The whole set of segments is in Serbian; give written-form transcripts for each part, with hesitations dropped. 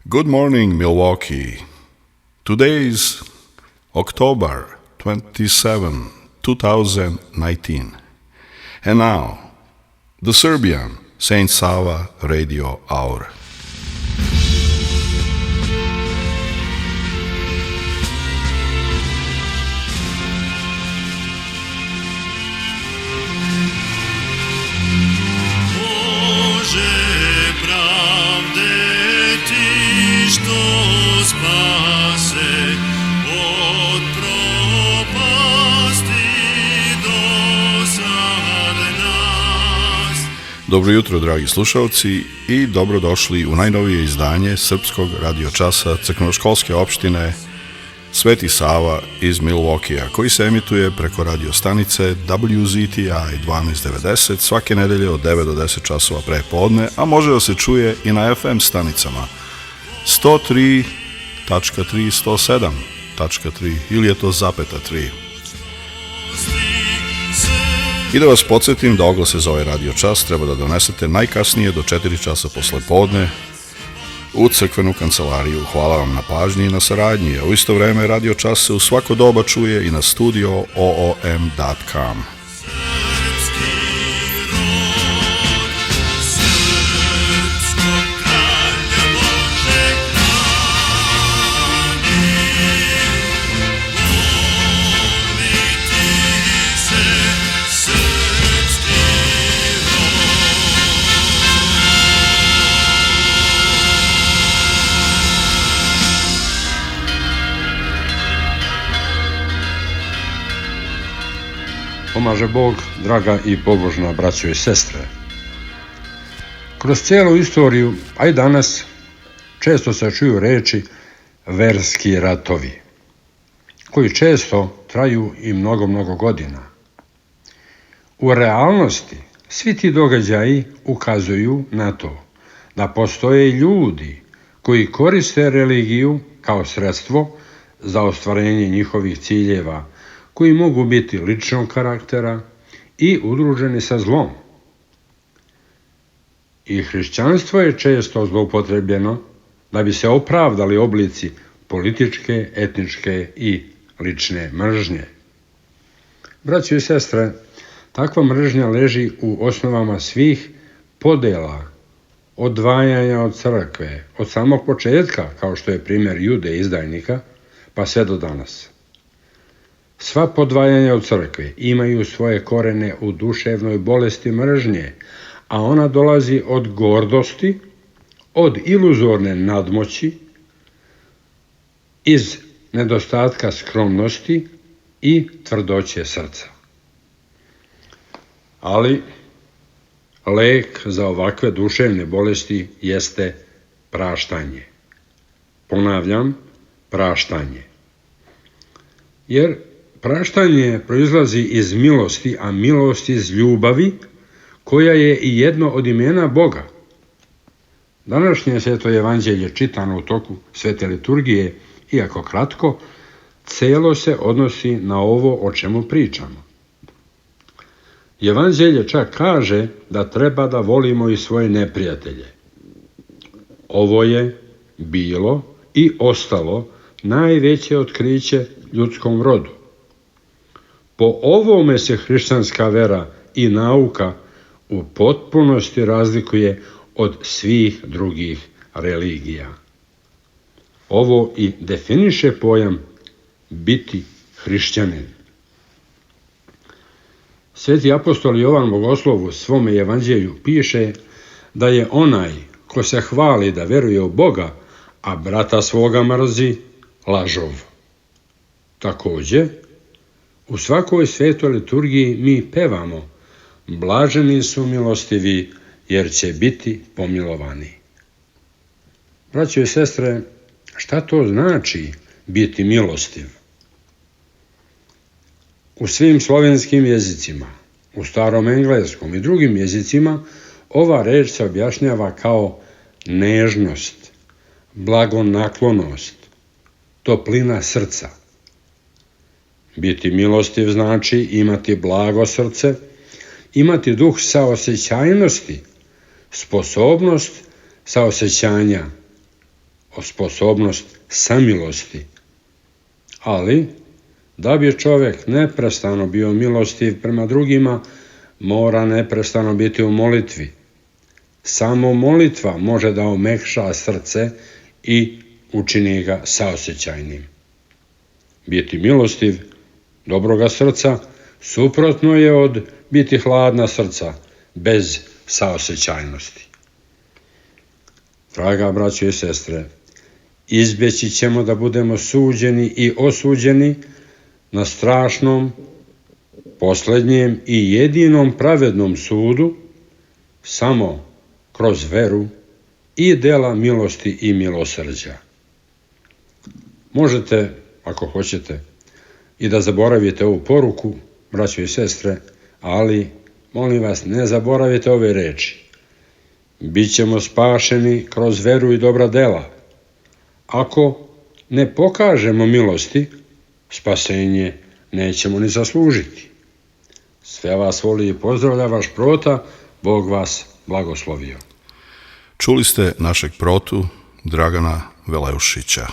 Good morning, Milwaukee. Today is October 27, 2019. And now, the Serbian Saint Sava Radio Hour. Dobro jutro, dragi slušalci, i dobrodošli u najnovije izdanje Srpskog radiočasa crkvenoškolske opštine Sveti Sava iz Milwaukee, koji se emituje preko radio stanice WZTI 1290 svake nedelje od 9 do 10 časova pre podne, a može da se čuje i na FM stanicama 103.3, 107.3 ili je to zapeta 3. I da vas podsjetim da oglase za ovaj radio čas treba da donesete najkasnije do 4 časa posle podne u crkvenu kancelariju. Hvala vam na pažnji i na saradnji, a u isto vreme radio čas se u svako doba čuje i na studio.oom.com. Pomaže Bog, draga i pobožna braćo i sestre. Kroz cijelu istoriju, a i danas, često se čuju reči verski ratovi, koji često traju i mnogo godina. U realnosti, svi ti događaji ukazuju na to da postoje ljudi koji koriste religiju kao sredstvo za ostvarenje njihovih ciljeva, koji mogu biti ličnog karaktera i udruženi sa zlom. I hrišćanstvo je često zloupotrebljeno da bi se opravdali oblici političke, etničke i lične mržnje. Braćo i sestre, takva mržnja leži u osnovama svih podela, odvajanja od crkve, od samog početka, kao što je primjer Jude izdajnika, pa sve do danas. Sva podvajanja od crkve imaju svoje korene u duševnoj bolesti mržnje, a ona dolazi od gordosti, od iluzorne nadmoći, iz nedostatka skromnosti i tvrdoće srca. Ali lek za ovakve duševne bolesti jeste praštanje. Ponavljam, praštanje. Jer praštanje proizlazi iz milosti, a milost iz ljubavi, koja je i jedno od imena Boga. Današnje sveto evanđelje čitano u toku svete liturgije, iako kratko, celo se odnosi na ovo o čemu pričamo. Evanđelje čak kaže da treba da volimo i svoje neprijatelje. Ovo je bilo i ostalo najveće otkriće ljudskom rodu. Po ovome se hrišćanska vera i nauka u potpunosti razlikuje od svih drugih religija. Ovo i definiše pojam biti hrišćanin. Sveti apostol Jovan Bogoslov u svome evanđelju piše da je onaj ko se hvali da veruje u Boga, a brata svoga mrzi, lažov. Također, u svakoj svetoj liturgiji mi pevamo: blaženi su milostivi, jer će biti pomilovani. Braćo i sestre, šta to znači biti milostiv? U svim slovenskim jezicima, u starom engleskom i drugim jezicima, ova reč se objašnjava kao nežnost, blagonaklonost, toplina srca. Biti milostiv znači imati blago srce, imati duh saosećajnosti, sposobnost saosećanja, sposobnost samilosti. Ali, da bi čovjek neprestano bio milostiv prema drugima, mora neprestano biti u molitvi. Samo molitva može da omekša srce i učini ga saosećajnim. Biti milostiv, dobroga srca, suprotno je od biti hladna srca, bez saosećajnosti. Draga braćo i sestre, izbjeći ćemo da budemo suđeni i osuđeni na strašnom, posljednjem i jedinom pravednom sudu samo kroz veru i dela milosti i milosrđa. Možete, ako hoćete, i da zaboravite ovu poruku, braćo i sestre, ali, molim vas, ne zaboravite ove reči. Bićemo spašeni kroz veru i dobra dela. Ako ne pokažemo milosti, spasenje nećemo ni zaslužiti. Sve vas voli i pozdravlja vaš Prota, Bog vas blagoslovio. Čuli ste našeg protu Dragana Veleušića.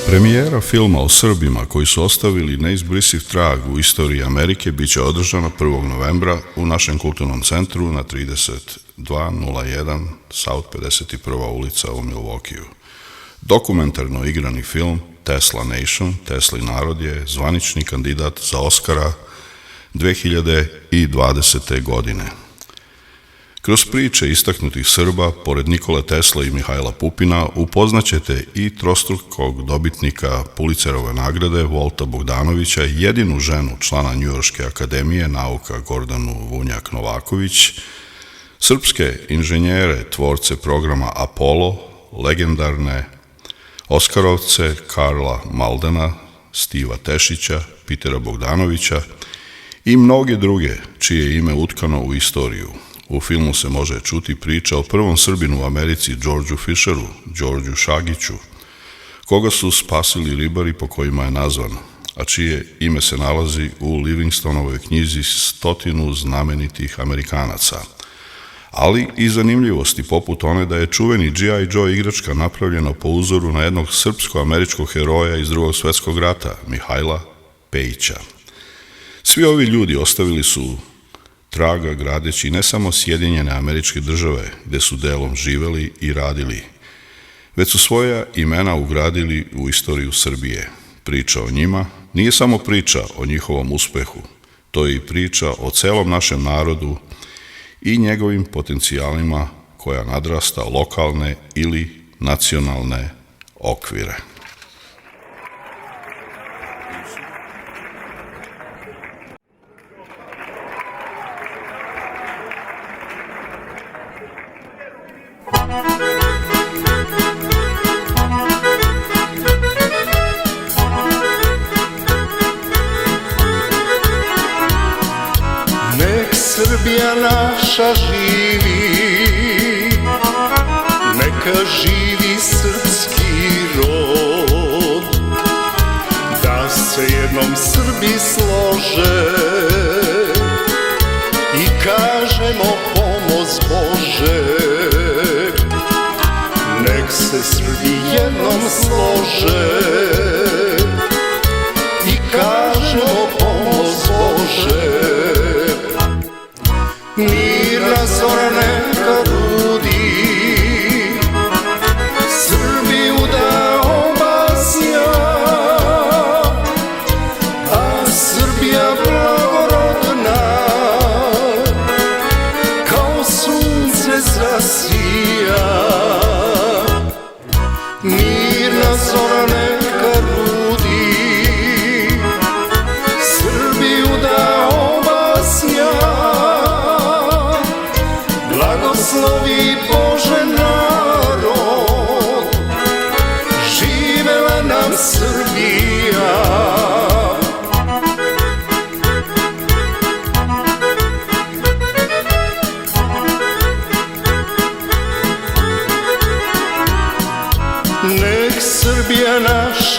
Premijera filma o Srbima koji su ostavili neizbrisiv trag u istoriji Amerike biće održana 1. novembra u našem kulturnom centru na 3201 South 51. ulica u Milwaukeeu. Dokumentarno igrani film Tesla Nation, Teslin narod je zvanični kandidat za Oskara 2020. godine. Kroz priče istaknutih Srba, pored Nikole Tesle i Mihajla Pupina, upoznaćete i trostrukog dobitnika Pulitzerove nagrade Volta Bogdanovića, jedinu ženu člana Njujorške akademije nauka Gordanu Vunjak-Novaković, srpske inženjere, tvorce programa Apollo, legendarne Oskarovce Karla Maldena, Stiva Tešića, Pitera Bogdanovića i mnoge druge čije je ime utkano u istoriju. U filmu se može čuti priča o prvom Srbinu u Americi, Georgeu Fisheru, Đorđu Šagiću, koga su spasili ribari po kojima je nazvan, a čije ime se nalazi u Livingstonovoj knjizi 100 znamenitih Amerikanaca. Ali i zanimljivosti poput one da je čuveni G.I. Joe igračka napravljena po uzoru na jednog srpsko-američkog heroja iz Drugog svjetskog rata, Mihajla Pejića. Svi ovi ljudi ostavili su traga gradeći ne samo Sjedinjene Američke Države, gde su delom živeli i radili, već su svoja imena ugradili u istoriju Srbije. Priča o njima nije samo priča o njihovom uspehu, to je i priča o celom našem narodu i njegovim potencijalima koja nadrasta lokalne ili nacionalne okvire. Srbija naša živi, neka živi srpski rod, da se jednom Srbi slože i kažemo pomoz Bože. Nek se Srbi jednom slože i kažemo pomoz Bože. Mirna zora neka rudi, Srbiju da obasja, a Srbija blagorodna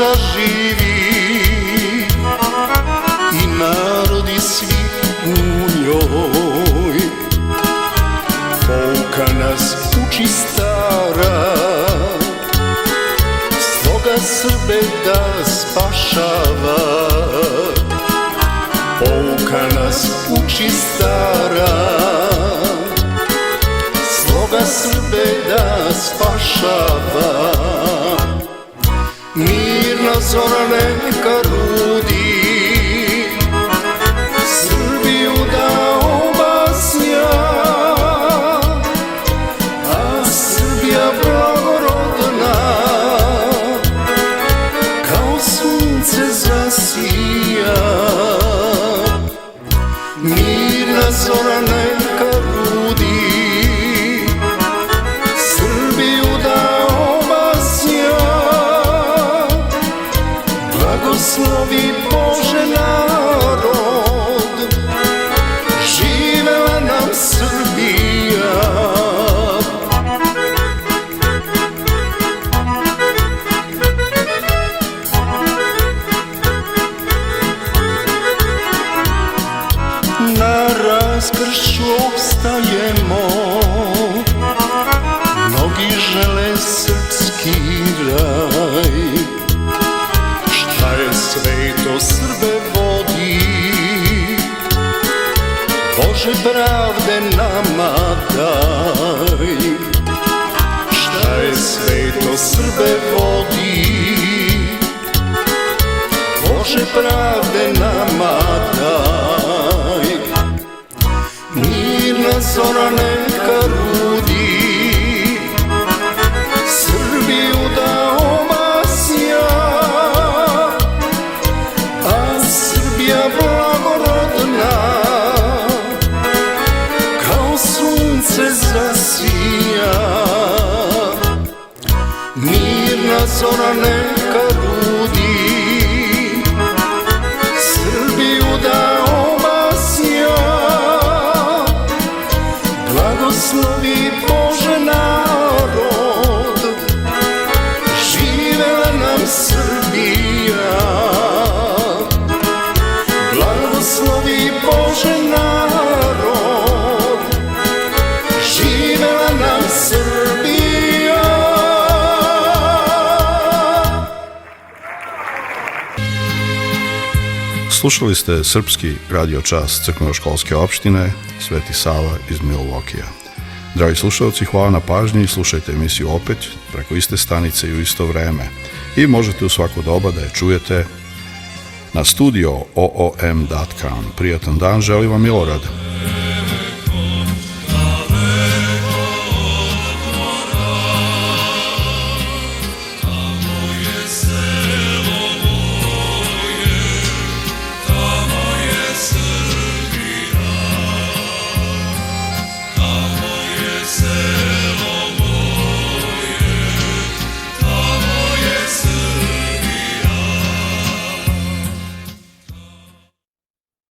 naša živi i narodi svi u njoj. Pouka nas uči stara, sloga Srbe da spašava. Pouka nas uči stara, sloga Srbe da spašava. Mirna zora neka rudi, Srbiju da obasja, a Srbija blagorodna kao sunce zasija. Mirna zora neka rudi, Srbiju da obasja, blagoslovi Bože narod, živela nam Srbija. Na raskršću opstajemo, mnogi žele srpski raj. Šta je sveto Srbe vodi, Bože pravde nama daj. Šta je sveto Srbe vodi, Bože pravde nama daj. Mirna zora neka rudi, Srbiju da obasja, a Srbija blagorodna kao sunce zasija. Mirna zora neka rudi, Srbiju da obasja, blagoslovi Bože narod, živela nam Srbija. Blagoslovi Bože narod, živela nam Srbija. Slušali ste srpski radio čas crkvenoškolske opštine Sveti Sava iz Milwaukee. Dragi slušalci, hvala na pažnji i slušajte emisiju opet preko iste stanice i u isto vreme. I možete u svako doba da je čujete na studio.oom.com. Prijatan dan, želim vam Milorad.